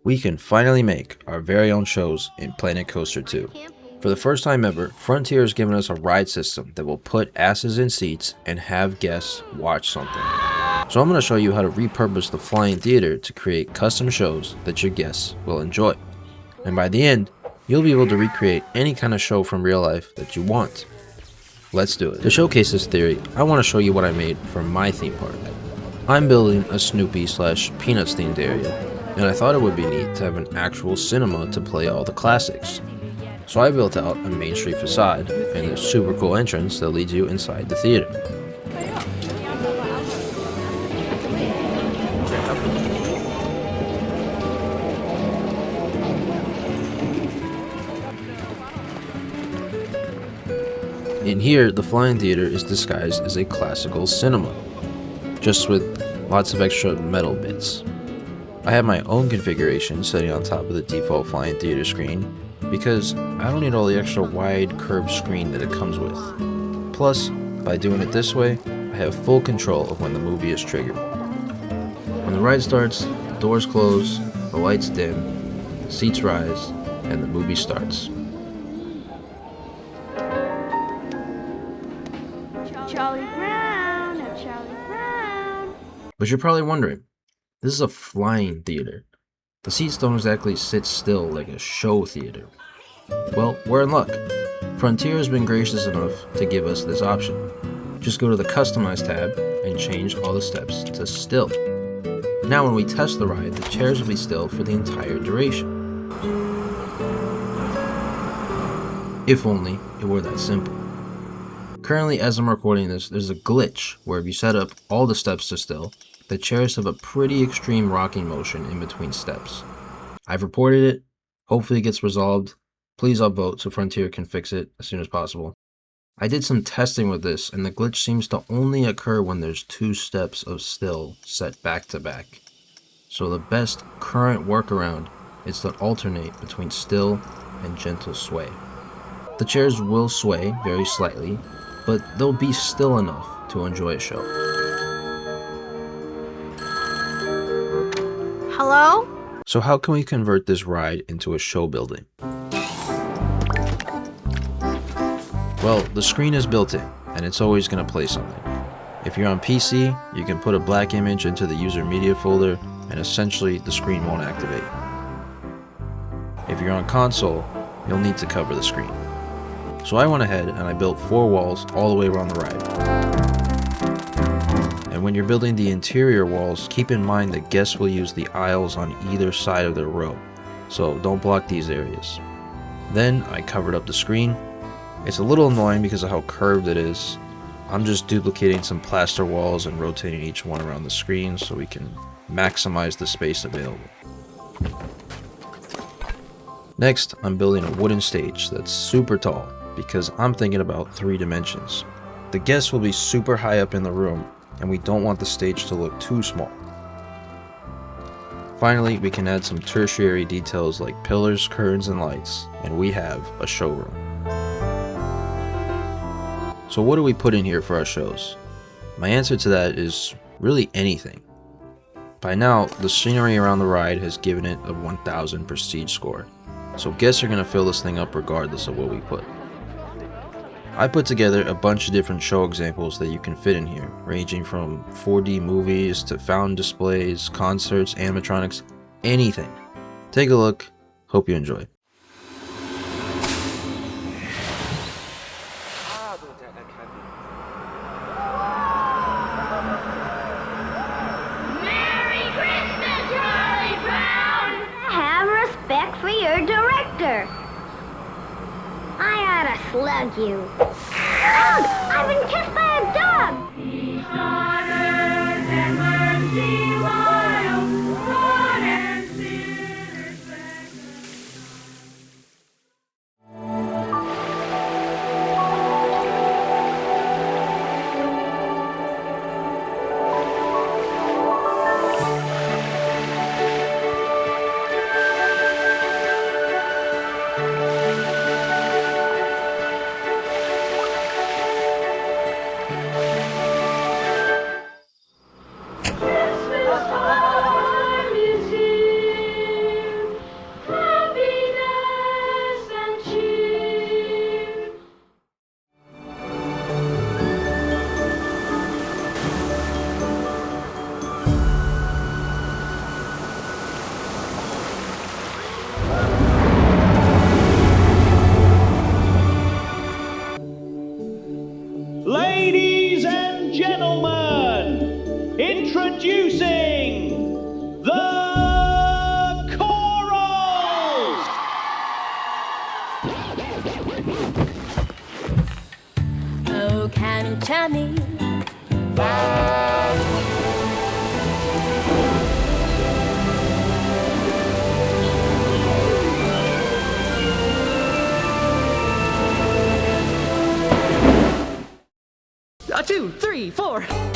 we can finally make our very own shows in Planet Coaster 2. For the first time ever, Frontier has given us a ride system that will put asses in seats and have guests watch something. So I'm going to show you how to repurpose the flying theater to create custom shows that your guests will enjoy. And by the end, you'll be able to recreate any kind of show from real life that you want. Let's do it. To showcase this theory, I want to show you what I made for my theme park. I'm building a Snoopy/Peanuts themed area, and I thought it would be neat to have an actual cinema to play all the classics. So I built out a Main Street facade and a super cool entrance that leads you inside the theater. In here, the flying theater is disguised as a classical cinema, just with lots of extra metal bits. I have my own configuration sitting on top of the default flying theater screen because I don't need all the extra wide curved screen that it comes with. Plus, by doing it this way, I have full control of when the movie is triggered. When the ride starts, the doors close, the lights dim, the seats rise, and the movie starts. Charlie Brown, oh Charlie Brown. But you're probably wondering, this is a flying theater. The seats don't exactly sit still like a show theater. Well, we're in luck. Frontier has been gracious enough to give us this option. Just go to the Customize tab and change all the steps to still. Now when we test the ride, the chairs will be still for the entire duration. If only it were that simple. Currently, as I'm recording this, there's a glitch where if you set up all the steps to still, the chairs have a pretty extreme rocking motion in between steps. I've reported it. Hopefully it gets resolved. Please upvote so Frontier can fix it as soon as possible. I did some testing with this, and the glitch seems to only occur when there's 2 steps of still set back to back. So the best current workaround is to alternate between still and gentle sway. The chairs will sway very slightly, but they'll be still enough to enjoy a show. Hello? So how can we convert this ride into a show building? Well, the screen is built in, and it's always going to play something. If you're on PC, you can put a black image into the user media folder, and essentially the screen won't activate. If you're on console, you'll need to cover the screen. So I went ahead and I built 4 walls all the way around the ride. And when you're building the interior walls, keep in mind that guests will use the aisles on either side of their row, so don't block these areas. Then I covered up the screen. It's a little annoying because of how curved it is. I'm just duplicating some plaster walls and rotating each one around the screen so we can maximize the space available. Next, I'm building a wooden stage that's super tall because I'm thinking about 3 dimensions. The guests will be super high up in the room, and we don't want the stage to look too small. Finally, we can add some tertiary details like pillars, curtains, and lights, and we have a showroom. So what do we put in here for our shows? My answer to that is really anything. By now, the scenery around the ride has given it a 1000 prestige score, so guests are going to fill this thing up regardless of what we put. I put together a bunch of different show examples that you can fit in here, ranging from 4D movies to fountain displays, concerts, animatronics, anything. Take a look, hope you enjoy. Merry Christmas, Charlie Brown! Have respect for your director. I ought to slug you. Ugh! I've been kissed by a dog! Peace on earth and mercy wild, Lord and sinners Ladies and gentlemen, introducing the Corals! Oh, Canuchani. A 2, 3, 4.